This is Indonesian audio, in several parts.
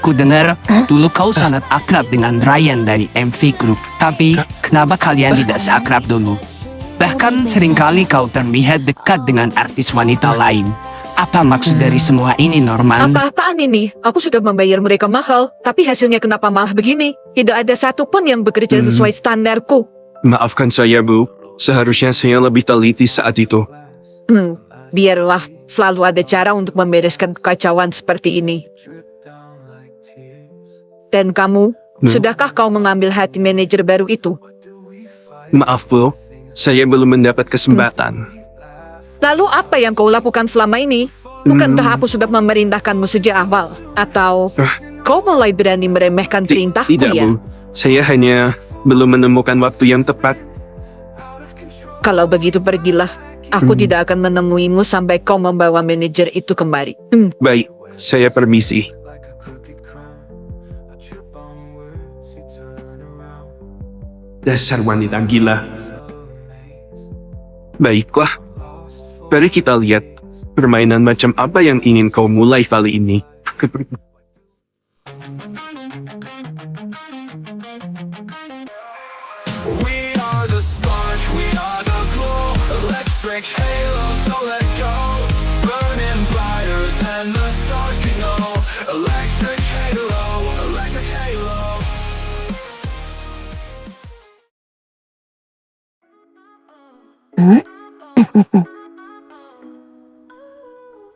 Ku dengar dulu kau sangat akrab dengan Ryan dari MV Group. Tapi kenapa kalian tidak seakrab dulu? Bahkan seringkali kau terlihat dekat dengan artis wanita lain. Apa maksud dari semua ini, Norman? Apa-apaan ini? Aku sudah membayar mereka mahal, tapi hasilnya kenapa malah begini? Tidak ada satupun yang bekerja sesuai standarku. Maafkan saya, Bu. Seharusnya saya lebih teliti saat itu. Biarlah, selalu ada cara untuk membereskan kekacauan seperti ini. Dan kamu, sudahkah kau mengambil hati manajer baru itu? Maaf, Bu. Saya belum mendapat kesempatan. Lalu apa yang kau lakukan selama ini? Bukankah aku sudah memerintahkanmu sejak awal? Atau kau mulai berani meremehkan perintahku Tidak, ya? Bu. Saya hanya belum menemukan waktu yang tepat. Kalau begitu pergilah. Aku tidak akan menemuimu sampai kau membawa manajer itu kembali. Baik, saya permisi. Dasar wanita gila. Baiklah. Mari kita lihat permainan macam apa yang ingin kau mulai kali ini. We are the spark, we are the glow. Electric halo, don't let go. Burning brighter than the stars can know. Electric halo, electric halo.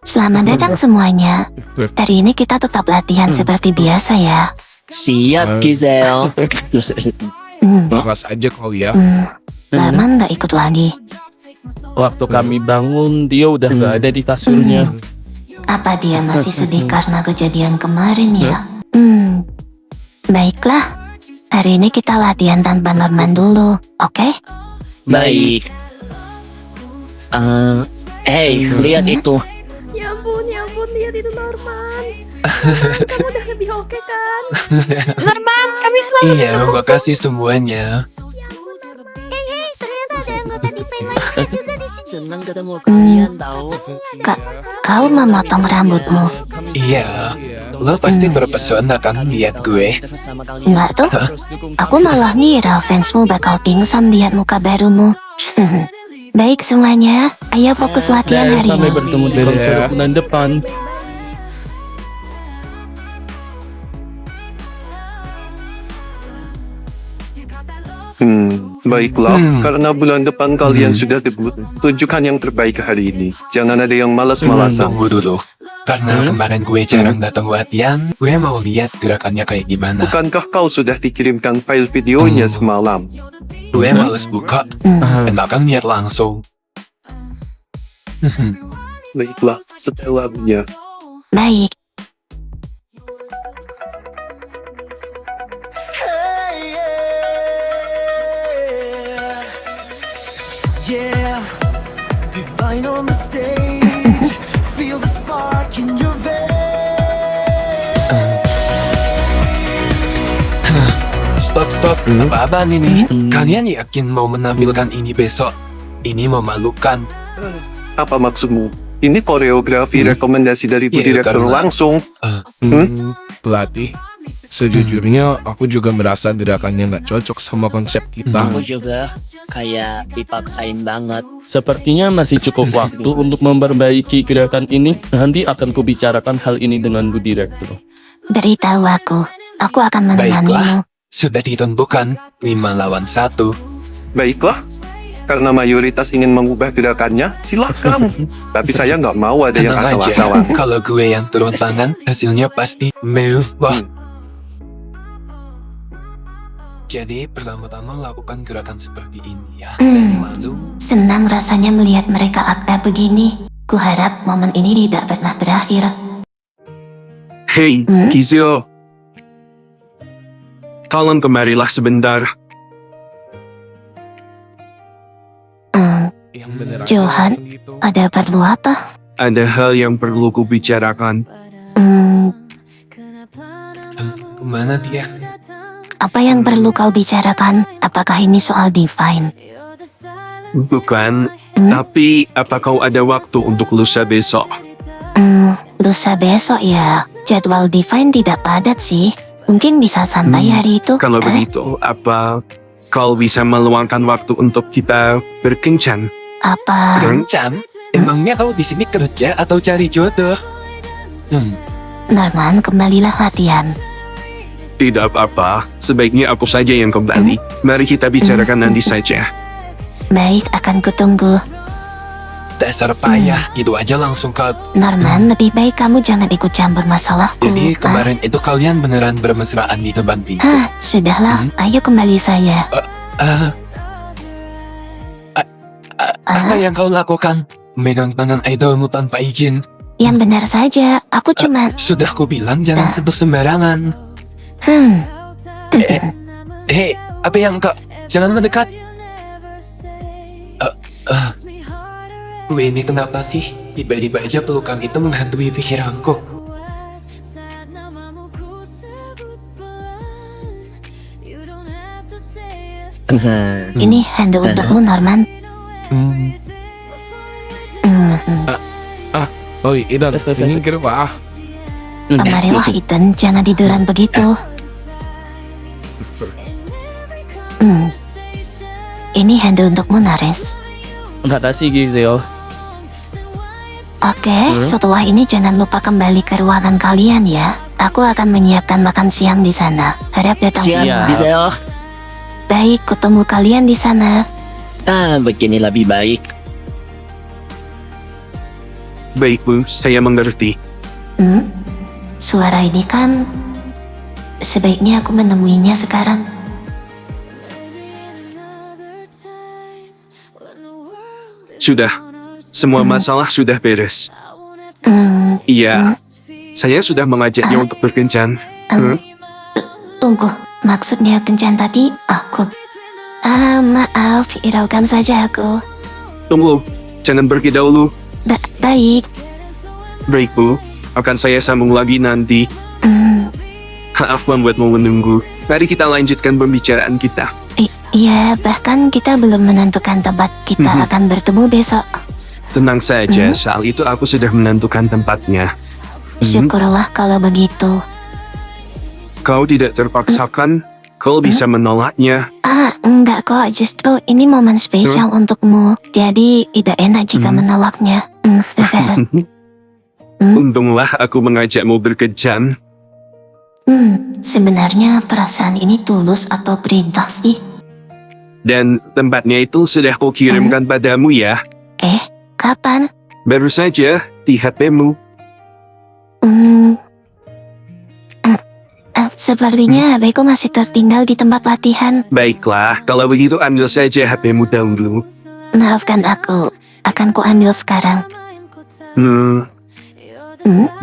Selamat datang semuanya. Hari ini kita tetap latihan seperti biasa ya. Siap, Gisel. Awas aja kau ya. Larman gak ikut lagi. Waktu kami bangun, dia udah gak ada di kasurnya. Apa dia masih sedih karena kejadian kemarin ya? Baiklah. Hari ini kita latihan tanpa Norman dulu, oke? Baik. Hey, lihat itu. Ya ampun, lihat itu Norman. Kamu udah lebih oke kan? Norman, kami selalu Iya, makasih semuanya. ternyata ada anggota Divine lainnya juga di sini. Senang ketemu kalian tahu. Kau memotong rambutmu. Iya, lo pasti terpesona kan lihat gue. Bersama kalian. Enggak tuh, aku malah ngira fansmu bakal pingsan lihat muka barumu. Baik semuanya, ayo fokus latihan hari Sampai ini. bertemu di konser bulan depan. Baiklah, karena bulan depan kalian sudah debut, tunjukkan yang terbaik hari ini. Jangan ada yang malas-malasan. Tunggu dulu. Karena kemarin gue jarang datang latihan, gue mau lihat gerakannya kayak gimana. Bukankah kau sudah dikirimkan file videonya semalam? Gue males buka, enakan lihat langsung. Baiklah, setelahnya. Baik, Yeah, divine on the stage. Feel the spark in your veins. Stop. Apa-apaan ini? Kalian yakin mau menampilkan ini besok? Ini memalukan. Apa maksudmu? Ini koreografi rekomendasi dari Bu Iya, Direktur karena- langsung. Pelatih, sejujurnya aku juga merasa gerakannya nggak cocok sama konsep kita. Aku juga kayak dipaksain banget. Sepertinya masih cukup waktu untuk memperbaiki gerakan ini. Nanti akan kubicarakan hal ini dengan Bu Direktur. beritahu aku akan menemanimu. Baiklah, sudah ditentukan 5 lawan 1. Baiklah, karena mayoritas ingin mengubah gerakannya, silakan. Tapi saya nggak mau ada yang Tenang aja, asal-asalan. kalau gue yang turun tangan, hasilnya pasti mewah. Jadi pertama-tama lakukan gerakan seperti ini ya. Dan malu. Senang rasanya melihat mereka akrab begini. Kuharap momen ini tidak pernah berakhir. Hei, Kizio. Tolong kemarilah sebentar. Yang bener aja Johan, langsung gitu. ada perlu apa? Ada hal yang perlu kubicarakan. Kemana dia? Apa yang perlu kau bicarakan? Apakah ini soal Divine? Bukan, tapi apa kau ada waktu untuk lusa besok? Lusa besok ya. jadwal Divine tidak padat sih. Mungkin bisa santai hari itu. Kalau begitu, apa kau bisa meluangkan waktu untuk kita berkencan? Apa? Kencan? Emangnya kau di sini kerja atau cari jodoh? Norman, kembalilah latihan. Tidak apa-apa, sebaiknya aku saja yang kembali. Mari kita bicarakan nanti saja. Baik, akan kutunggu. Dasar payah, gitu aja langsung ke... Norman, lebih baik kamu jangan ikut campur masalahku. Jadi kemarin itu kalian beneran bermesraan di depan pintu? Hah, sudahlah. Ayo kembali saya. Apa yang kau lakukan? Megang tangan idolmu tanpa izin? Yang benar saja, aku cuma... Sudah kubilang jangan sentuh sembarangan. Hei, apa yang kau... Jangan mendekat. Ini kenapa sih? Tiba-tiba aja pelukan itu menghantui pikiranku. Ini hando untukmu, Norman. ini kenapa? Marilah, Ethan, jangan tiduran begitu. Ini hando untukmu, Nares. Makasih Gisel. Oke, setelah ini jangan lupa kembali ke ruangan kalian ya. Aku akan menyiapkan makan siang di sana. Harap datang semua. Gisel. Baik, kutunggu kalian di sana. Begini lebih baik. Baik Bu, saya mengerti. Suara ini kan... Sebaiknya aku menemuinya sekarang. Sudah, semua masalah sudah beres. Iya, saya sudah mengajaknya untuk berkencan. Tunggu, maksudnya kencan tadi aku... maaf, hiraukan saja aku. Tunggu, jangan pergi dahulu. Baik. Baik Bu, akan saya sambung lagi nanti. Maaf membuatmu menunggu. Mari kita lanjutkan pembicaraan kita. Iya, bahkan kita belum menentukan tempat kita akan bertemu besok. Tenang saja, soal itu aku sudah menentukan tempatnya. Syukurlah kalau begitu. Kau tidak terpaksakan, kau bisa menolaknya. Enggak kok, justru ini momen spesial untukmu. Jadi, tidak enak jika menolaknya. Untunglah aku mengajakmu berkencan. Sebenarnya perasaan ini tulus atau perintah sih? Dan tempatnya itu sudah kukirimkan padamu ya. Kapan? Baru saja di HP-mu. Sepertinya HP-ku masih tertinggal di tempat latihan. Baiklah, kalau begitu ambil saja HP-mu dahulu. Maafkan aku, akan kuambil sekarang.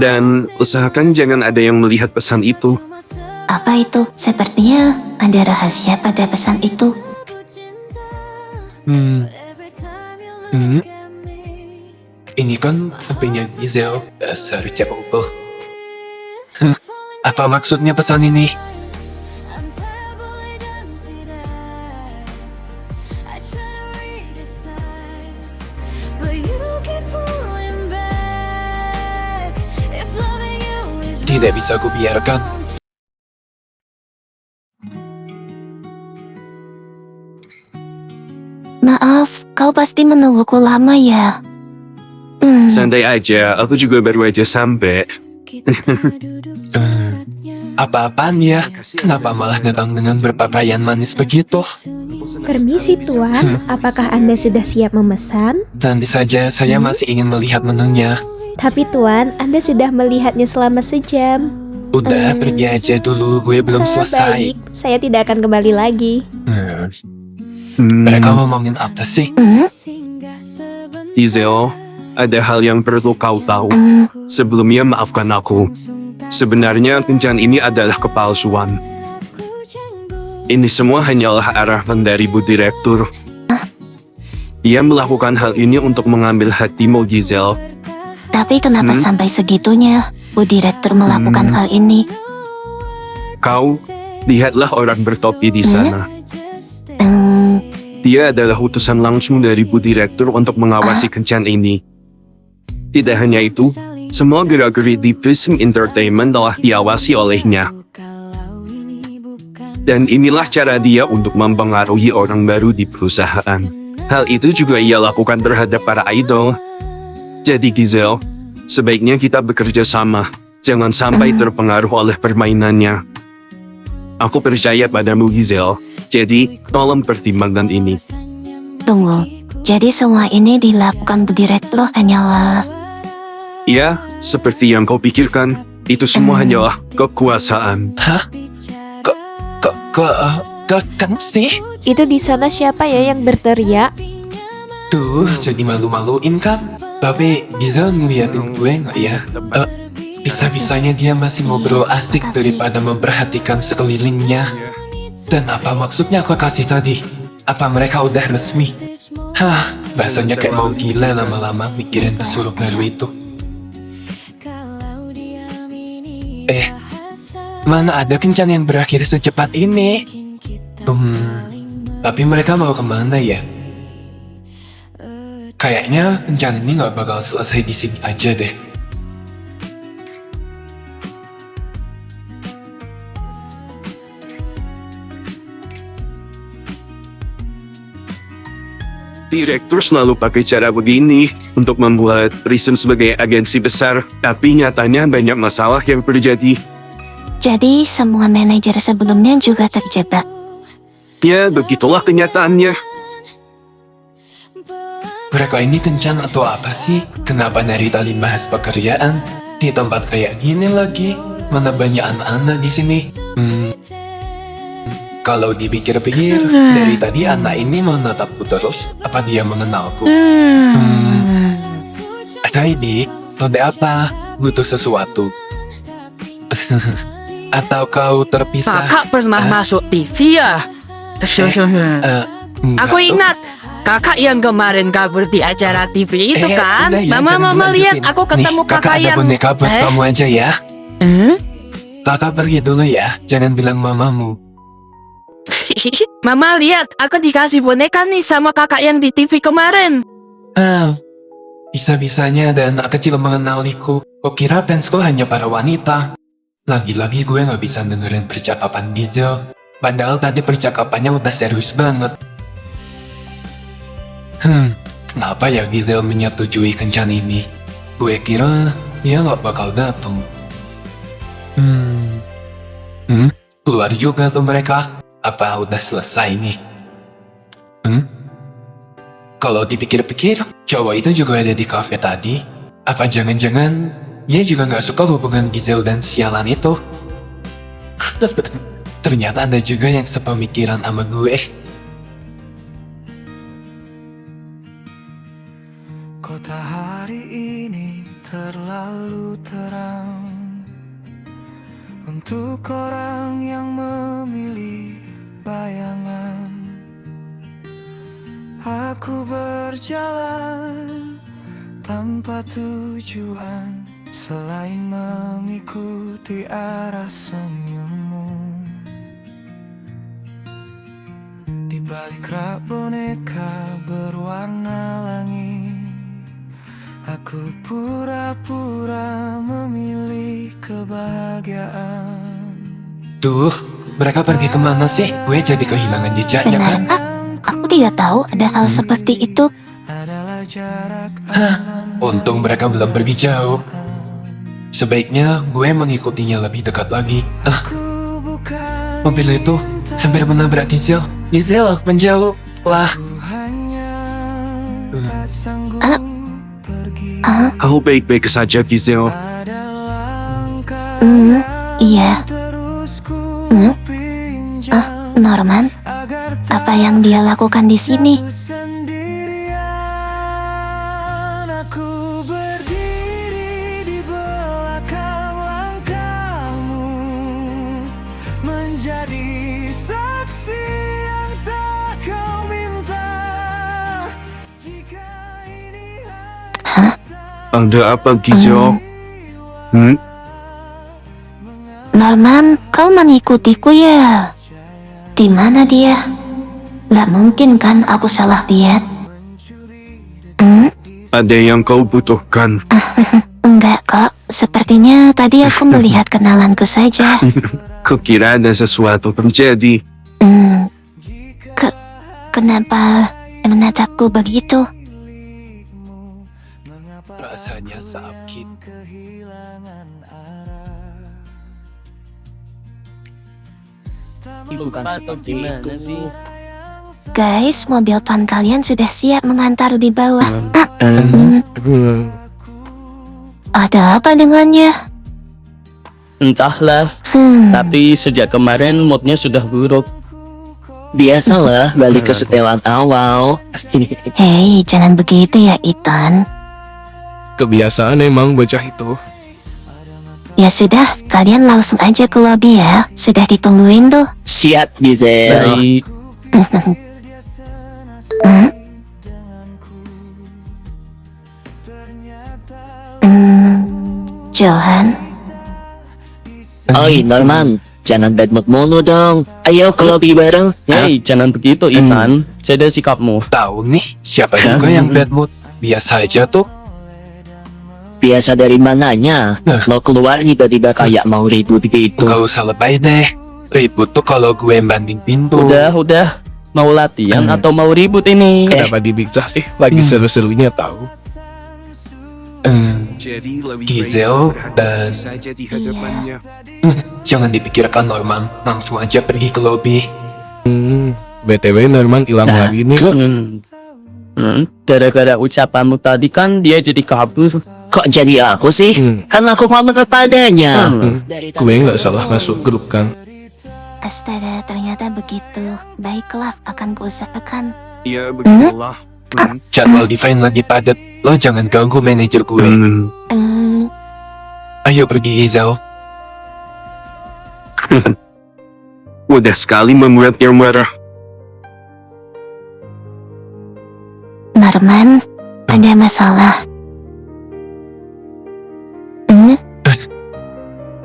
Dan usahakan jangan ada yang melihat pesan itu. Apa itu? Sepertinya ada rahasia pada pesan itu. Ini kan HP-nya Gisel. Dasar capable. Apa maksudnya pesan ini? Tidak bisa kubiarkan. Maaf, kau pasti menungguku lama ya. Santai aja, aku juga baru aja sampai. Apa-apaan ya? Kenapa malah datang dengan berpakaian manis begitu? Permisi Tuan, apakah Anda sudah siap memesan? Nanti saja, saya masih ingin melihat menunya. Tapi Tuan, Anda sudah melihatnya selama sejam. Udah, pergi aja dulu, gue belum selesai. Baik, saya tidak akan kembali lagi. Mereka ngomongin apa sih? Gisel, ada hal yang perlu kau tahu. Sebelumnya maafkan aku. Sebenarnya kencan ini adalah kepalsuan. Ini semua hanyalah arahan dari Bu Direktur. Dia melakukan hal ini untuk mengambil hatimu, Gisel. Tapi kenapa sampai segitunya Bu Direktur melakukan hal ini? Kau, lihatlah orang bertopi di sana. Dia adalah utusan langsung dari Bu Direktur untuk mengawasi kencan ini. Tidak hanya itu, Semua gerak-gerik di Prism Entertainment telah diawasi olehnya. Dan inilah cara dia untuk mempengaruhi orang baru di perusahaan. Hal itu juga ia lakukan terhadap para idol. Jadi Giselle, sebaiknya kita bekerja sama. Jangan sampai terpengaruh oleh permainannya. Aku percaya padamu Giselle. Jadi, tolong pertimbangkan ini. Tunggu, jadi semua ini dilakukan Bu Direktur hanyalah... Ya, seperti yang kau pikirkan, itu semua hanyalah kekuasaan. Hah? Kan sih? Itu di sana siapa ya yang berteriak? Tuh, jadi malu-maluin kan? Tapi Giselle ngeliatin gue nggak ya? Bisa-bisanya dia masih ngobrol asik daripada memperhatikan sekelilingnya. Dan apa maksudnya aku kasih tadi? Apa mereka udah resmi? Hah, rasanya kayak mau gila lama-lama mikirin pesuruh baru itu. Mana ada kencan yang berakhir secepat ini? Tapi mereka mau kemana ya? Kayaknya kencan ini nggak bakal selesai di sini aja deh. Direktur selalu pakai cara begini untuk membuat Prism sebagai agensi besar, tapi nyatanya banyak masalah yang terjadi. Jadi semua manajer sebelumnya juga terjebak. Ya, begitulah kenyataannya. Mereka ini kencan atau apa sih? Kenapa dari tadi bahas pekerjaan? Di tempat kayak gini lagi, mana banyak anak-anak di sini? Kalau dipikir-pikir, dari tadi anak ini menatapku terus. Apa dia mengenalku? Hai Dik, ada apa? Butuh sesuatu? Atau kau terpisah? Kakak pernah masuk TV ya? Aku ingat kakak yang kemarin kabur di acara TV itu kan? Udah ya, Mama jangan lihat dilanjutin. aku ketemu Nih, kakak kakak ada yang boneka buat kamu aja ya. Kakak pergi dulu ya, jangan bilang mamamu. Mama lihat aku dikasih boneka nih sama kakak yang di TV kemarin. Bisa-bisanya ada anak kecil mengenaliku. Kok kira fansku hanya para wanita? Lagi-lagi gue gak bisa dengerin percakapan Giselle. Padahal tadi percakapannya udah serius banget. Kenapa ya Giselle menyetujui kencan ini? Gue kira dia gak bakal datang. Keluar juga tuh mereka. Apa udah selesai nih? Kalau dipikir-pikir, cowok itu juga ada di kafe tadi. Apa jangan-jangan dia juga gak suka hubungan Giselle dan sialan itu? Ternyata ada juga yang sepemikiran sama gue. Kota hari ini terlalu terang untuk orang yang memilih bayangan. Aku berjalan tanpa tujuan selain mengikuti arah senyummu. Di balik rak boneka berwarna langit, aku pura-pura memilih kebahagiaan. Tuh, mereka pergi kemana sih? Gue jadi kehilangan jejaknya kan? Benar, aku tidak tahu ada hal seperti itu. Untung mereka belum pergi jauh. Sebaiknya gue mengikutinya lebih dekat lagi. Mobil itu hampir menabrak Giselle. Giselle menjauh lah. Kau baik-baik saja Giselle. Iya. Norman, apa yang dia lakukan di sini? Aku berdiri di belakang langkahmu, menjadi saksi yang tak kau minta. Jika ini Ada apa Giselle? Norman, kau mengikutiku ya? Di mana dia? Gak mungkin kan aku salah lihat? Ada yang kau butuhkan? Enggak kok. Sepertinya tadi aku melihat kenalanku saja. Kukira ada sesuatu terjadi. Kenapa menatapku begitu? Rasanya sakit. Bukan seperti itu sih. Guys, mobil van kalian sudah siap mengantar di bawah. Ada apa dengannya? Entahlah, tapi sejak kemarin moodnya sudah buruk. Biasalah balik ke setelan awal. Hei, jangan begitu ya, Ethan. Kebiasaan emang bocah itu. Ya sudah, kalian langsung aja ke lobby ya. Sudah ditungguin tuh. Siap, Gizel. Baik. Johan. Oi, Norman. Jangan bad mood mulu dong. Ayo ke lobby bareng. Hei, jangan begitu, Ethan. Jaga sikapmu. Tahu nih, siapa juga yang bad mood? Biasa aja tuh. Biasa dari mananya? Lo keluar tiba-tiba kayak mau ribut gitu. Gak usah lebay deh. Ribut tuh kalau gue banding pintu. Udah. Mau latihan atau mau ribut ini? Kenapa dibiksa sih? Lagi seru-serunya tahu. Jadi lebih Gizel baik dan saja di hadapannya. jangan dipikirkan Norman. Langsung aja pergi ke lobby. BTW Norman hilang lagi nih. Gara-gara ucapanmu tadi kan dia jadi kabur. Kok jadi aku sih? Kan aku ngomong kepadanya. Gue nggak salah masuk grup kan? Astaga, ternyata begitu. Baiklah, akan kuusahakan. Iya, begitulah. Jadwal Divine lagi padat. Lo jangan ganggu manajer gue. Ayo pergi, Gizel. Mudah sekali membuatnya marah. Norman, ada masalah.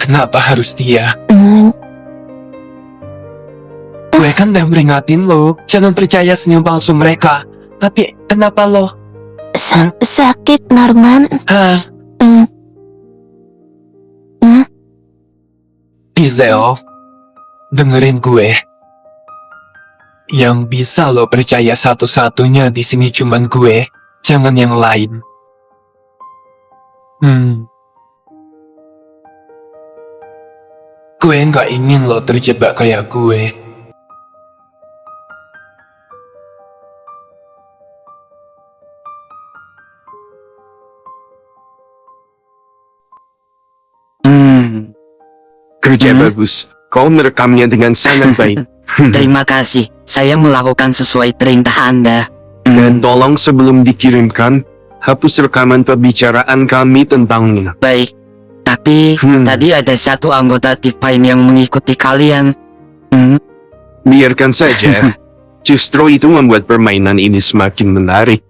Kenapa harus dia? Gue kan udah peringatin lo. Jangan percaya senyum palsu mereka. Tapi kenapa lo? Sakit, Norman. Hah? Gizel, dengerin gue. Yang bisa lo percaya satu-satunya di sini cuman gue, jangan yang lain. Gue nggak ingin lo terjebak kayak gue. Kerja bagus. Kau merekamnya dengan sangat baik. Terima kasih. Saya melakukan sesuai perintah Anda. Dan tolong sebelum dikirimkan, hapus rekaman pembicaraan kami tentangnya. Baik. Tapi tadi ada satu anggota Divine yang mengikuti kalian. Biarkan saja. Justru itu membuat permainan ini semakin menarik.